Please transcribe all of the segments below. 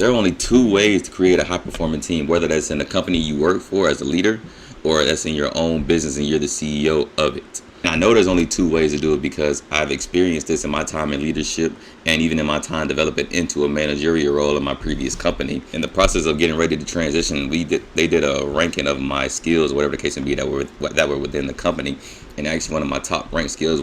There are only two ways to create a high performing team, whether that's in the company you work for as a leader or that's in your own business and you're the CEO of it. And I know there's only two ways to do it because I've experienced this in my time in leadership and even in my time developing into a managerial role in my previous company. In the process of getting ready to transition, they did a ranking of my skills, whatever the case may be, that were within the company. And actually one of my top ranked skills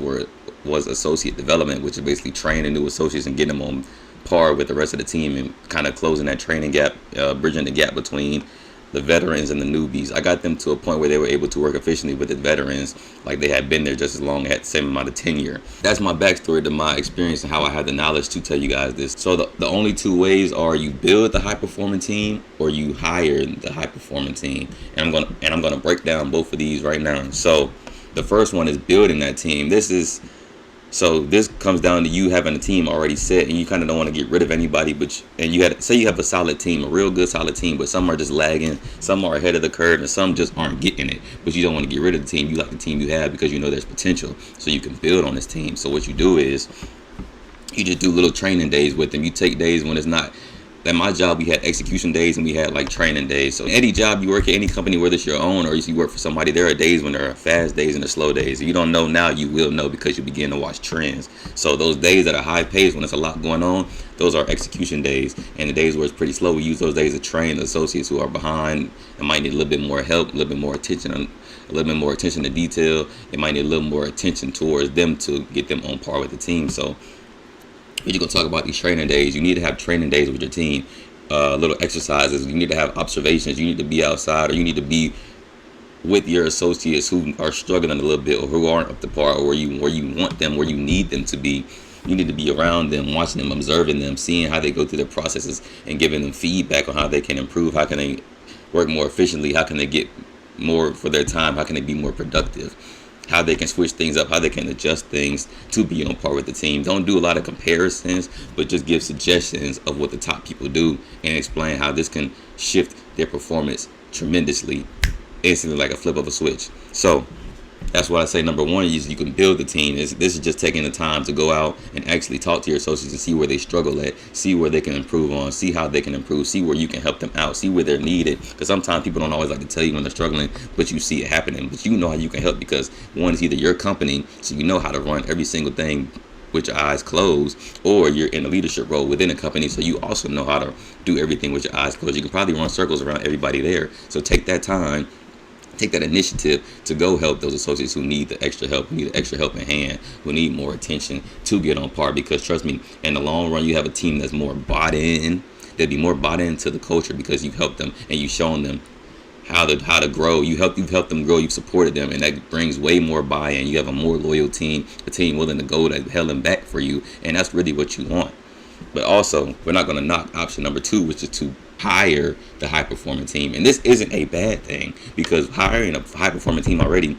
was associate development, which is basically training new associates and getting them on par with the rest of the team and kind of closing that training gap, bridging the gap between the veterans and the newbies. I got them to a point where they were able to work efficiently with the veterans like they had been there just as long, had the same amount of tenure. That's my backstory to my experience and how I have the knowledge to tell you guys this. So the only two ways are you build the high performing team or you hire the high performing team. And I'm gonna break down both of these right now. So the first one is building that team. So this comes down to you having a team already set, and you kind of don't want to get rid of anybody. And say you have a solid team, a real good solid team, but some are just lagging, some are ahead of the curve, and some just aren't getting it. But you don't want to get rid of the team. You like the team you have because you know there's potential, so you can build on this team. So what you do is you just do little training days with them. You take days when it's not. At my job, we had execution days and we had like training days. So any job you work at, any company, whether it's your own or you work for somebody, there are days when there are fast days and there are slow days. If you don't know now, you will know because you begin to watch trends. So those days that are high pace, when there's a lot going on, those are execution days. And the days where it's pretty slow, we use those days to train the associates who are behind and might need a little bit more help, a little bit more attention, a little bit more attention to detail. They might need a little more attention towards them to get them on par with the team. So we're going to talk about these training days. You need to have training days with your team. Little exercises. You need to have observations. You need to be outside, or you need to be with your associates who are struggling a little bit or who aren't up to par, or where you want them, where you need them to be. You need to be around them, watching them, observing them, seeing how they go through their processes and giving them feedback on how they can improve, how can they work more efficiently, how can they get more for their time, how can they be more productive, how they can switch things up, how they can adjust things to be on par with the team. Don't do a lot of comparisons, but just give suggestions of what the top people do and explain how this can shift their performance tremendously, instantly, like a flip of a switch. So that's what I say. Number one is you can build the team. This is just taking the time to go out and actually talk to your associates and see where they struggle at, see where they can improve on, see how they can improve, see where you can help them out, see where they're needed. Because sometimes people don't always like to tell you when they're struggling, but you see it happening. But you know how you can help because one is either your company, so you know how to run every single thing with your eyes closed, or you're in a leadership role within a company, so you also know how to do everything with your eyes closed. You can probably run circles around everybody there. So take that time, take that initiative to go help those associates who need the extra help, who need the extra help in hand, who need more attention to get on par. Because trust me, in the long run, you have a team that's more bought in. They'll be more bought into the culture because you've helped them and you've shown them how to grow. You've helped them grow. You've supported them, and that brings way more buy-in. You have a more loyal team, a team willing to go to hell and back for you, and that's really what you want. But also, we're not going to knock option number two, which is to hire the high performing team. And this isn't a bad thing, because hiring a high performing team already,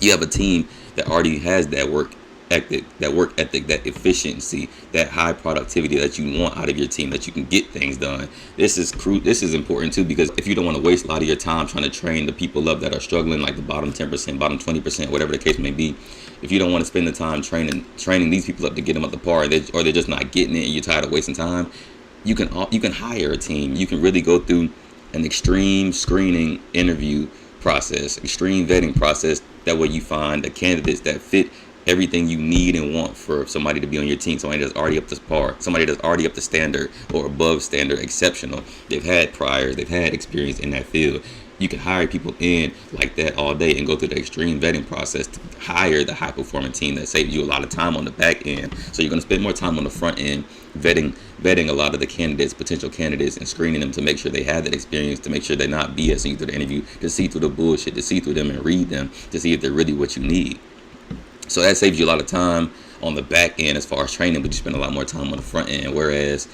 you have a team that already has that work ethic, that efficiency, that high productivity that you want out of your team, that you can get things done. This is important too, because if you don't want to waste a lot of your time trying to train the people up that are struggling, like the bottom 10%, bottom 20%, whatever the case may be, if you don't want to spend the time training these people up to get them up to par, or they're just not getting it and you're tired of wasting time, you can hire a team. You can really go through an extreme screening interview process, extreme vetting process. That way you find the candidates that fit everything you need and want for somebody to be on your team. Somebody that's already up to par, somebody that's already up to standard or above standard, exceptional. They've had priors, they've had experience in that field. You can hire people in like that all day and go through the extreme vetting process to hire the high performing team that saves you a lot of time on the back end. So you're going to spend more time on the front end vetting a lot of the candidates, potential candidates, and screening them to make sure they have that experience, to make sure they're not BSing you through the interview, to see through the bullshit, to see through them and read them, to see if they're really what you need. So that saves you a lot of time on the back end as far as training, but you spend a lot more time on the front end. Whereas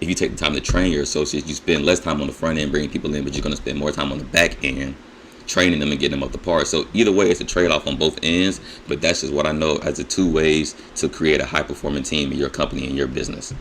if you take the time to train your associates, you spend less time on the front end bringing people in, but you're going to spend more time on the back end training them and getting them up to par. So either way, it's a trade-off on both ends, but that's just what I know as the two ways to create a high-performing team in your company and your business.